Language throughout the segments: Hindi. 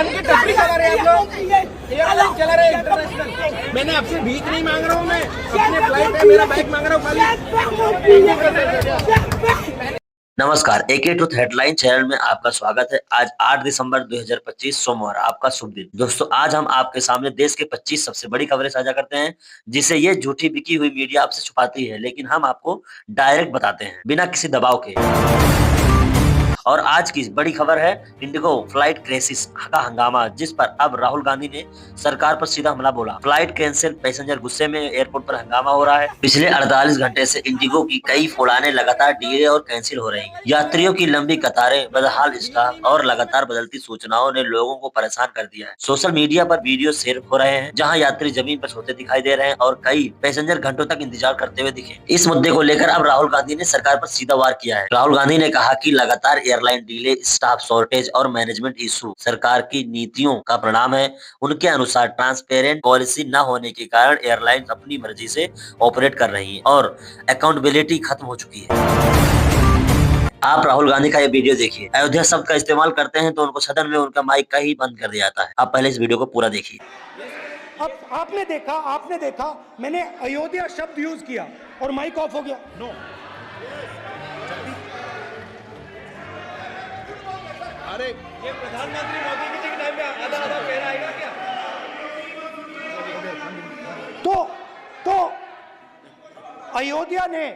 पानी की टंकी चला रहे हैं आप लोग, एयरलाइन चला रहे हैं इंटरनेशनल। मैंने आपसे भीख नहीं मांग रहा हूँ, मैं अपने फ्लाइट है, मेरा बाइक मांग रहा हूँ खाली। नमस्कार, एके ट्रुथ हेडलाइन चैनल में आपका स्वागत है। आज 8 दिसंबर 2025 सोमवार, आपका शुभ दिन। दोस्तों, आज हम आपके सामने देश के 25 सबसे बड़ी खबरें साझा करते हैं जिसे ये झूठी बिकी हुई मीडिया आपसे छुपाती है, लेकिन हम आपको डायरेक्ट बताते हैं बिना किसी दबाव के। और आज की बड़ी खबर है इंडिगो फ्लाइट क्रेशिस का हंगामा, जिस पर अब राहुल गांधी ने सरकार पर सीधा हमला बोला। फ्लाइट कैंसिल, पैसेंजर गुस्से में, एयरपोर्ट पर हंगामा हो रहा है। पिछले 48 घंटे से इंडिगो की कई उड़ानें लगातार डिले और कैंसिल हो रही हैं। यात्रियों की लंबी कतारें, बदहाल स्टाफ और लगातार बदलती सूचनाओं ने लोगों को परेशान कर दिया है। सोशल मीडिया पर वीडियो शेयर हो रहे हैं जहां यात्री जमीन पर सोते दिखाई दे रहे हैं और कई पैसेंजर घंटों तक इंतजार करते हुए दिखे। इस मुद्दे को लेकर अब राहुल गांधी ने सरकार पर सीधा वार किया है। राहुल गांधी ने कहा कि लगातार एयरलाइन डिले, स्टाफ शॉर्टेज और मैनेजमेंट इशू सरकार की नीतियों का परिणाम है। उनके अनुसार ट्रांसपेरेंट पॉलिसी न होने के कारण एयरलाइंस अपनी मर्जी से ऑपरेट कर रही हैं और अकाउंटेबिलिटी खत्म हो चुकी है। आप राहुल गांधी का ये वीडियो देखिए। अयोध्या शब्द का इस्तेमाल करते हैं तो उनको सदन में उनका माइक का ही बंद कर दिया जाता है। आप पहले इस वीडियो को पूरा देखिए। अब आपने देखा मैंने अयोध्या शब्द यूज किया और माइक ऑफ हो गया। नो, अरे ये प्रधानमंत्री मोदी जी के टाइम में आधा आधा कह आएगा क्या? तो अयोध्या ने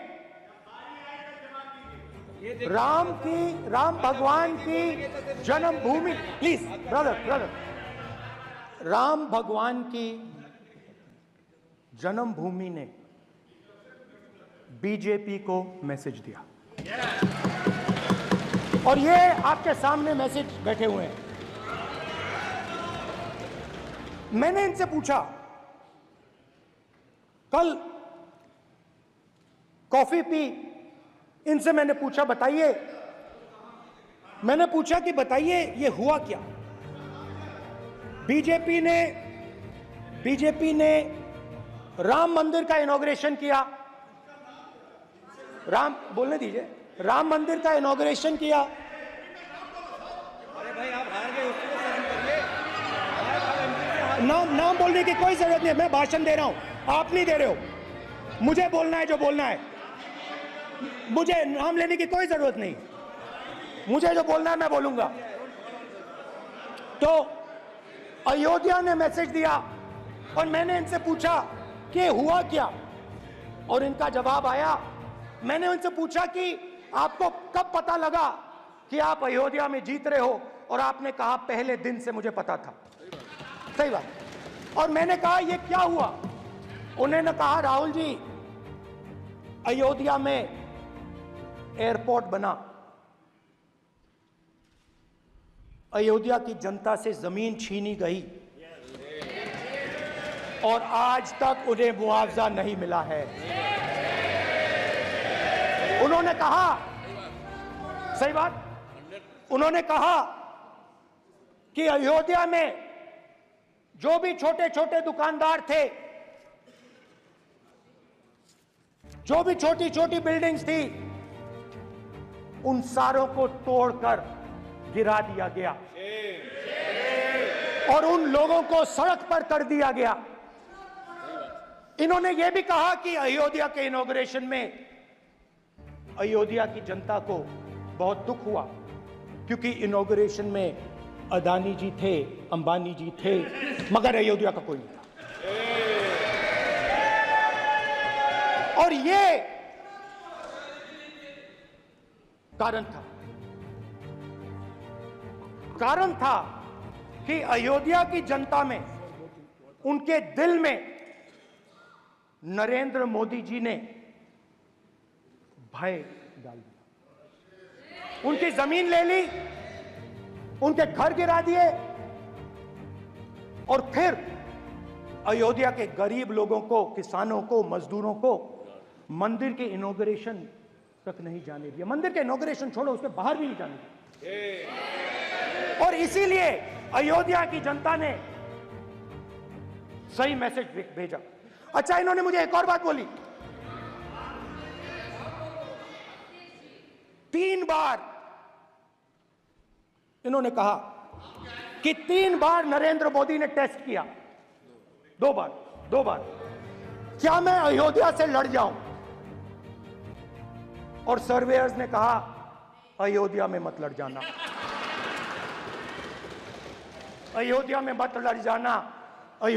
राम भगवान की जन्मभूमि, प्लीज ब्रदर, राम भगवान की जन्मभूमि ने बीजेपी को मैसेज दिया और ये आपके सामने मैसेज बैठे हुए हैं। मैंने इनसे पूछा, कल कॉफी पी, इनसे मैंने पूछा कि बताइए ये हुआ क्या। बीजेपी ने राम मंदिर का इनॉग्रेशन किया। बोलने दीजिए। राम मंदिर का इनॉग्रेशन किया। अरे भाई आप हार गए, उसको शर्म करिए। नाम बोलने की कोई जरूरत नहीं है। मैं भाषण दे रहा हूं, आप नहीं दे रहे हो। मुझे बोलना है जो बोलना है, मुझे नाम लेने की कोई जरूरत नहीं। मुझे जो बोलना है मैं बोलूंगा। तो अयोध्या ने मैसेज दिया और मैंने इनसे पूछा कि हुआ क्या, और इनका जवाब आया। मैंने उनसे पूछा कि आपको कब पता लगा कि आप अयोध्या में जीत रहे हो, और आपने कहा पहले दिन से मुझे पता था। सही बात। और मैंने कहा ये क्या हुआ। उन्होंने कहा राहुल जी, अयोध्या में एयरपोर्ट बना, अयोध्या की जनता से जमीन छीनी गई और आज तक उन्हें मुआवजा नहीं मिला है। उन्होंने कहा, सही बात, उन्होंने कहा कि अयोध्या में जो भी छोटे छोटे दुकानदार थे, जो भी छोटी छोटी बिल्डिंग्स थी, उन सारों को तोड़कर गिरा दिया गया और उन लोगों को सड़क पर कर दिया गया। इन्होंने यह भी कहा कि अयोध्या के इनॉग्रेशन में अयोध्या की जनता को बहुत दुख हुआ, क्योंकि इनॉग्रेशन में अदानी जी थे, अंबानी जी थे, मगर अयोध्या का कोई नहीं था। और ये कारण था कि अयोध्या की जनता में, उनके दिल में नरेंद्र मोदी जी ने भय डाल दिया। उनकी जमीन ले ली, उनके घर गिरा दिए और फिर अयोध्या के गरीब लोगों को, किसानों को, मजदूरों को मंदिर के इनॉग्रेशन तक नहीं जाने दिया। मंदिर के इनॉग्रेशन छोड़ो, उसके बाहर भी नहीं जाने दिया। और इसीलिए अयोध्या की जनता ने सही मैसेज भेजा। अच्छा, इन्होंने मुझे एक और बात बोली। 3 बार इन्होंने कहा कि 3 बार नरेंद्र मोदी ने टेस्ट किया, 2 बार क्या मैं अयोध्या से लड़ जाऊं? और सर्वेयर्स ने कहा अयोध्या में मत लड़ जाना, अयोध्या में मत लड़ जाना, अयोध्या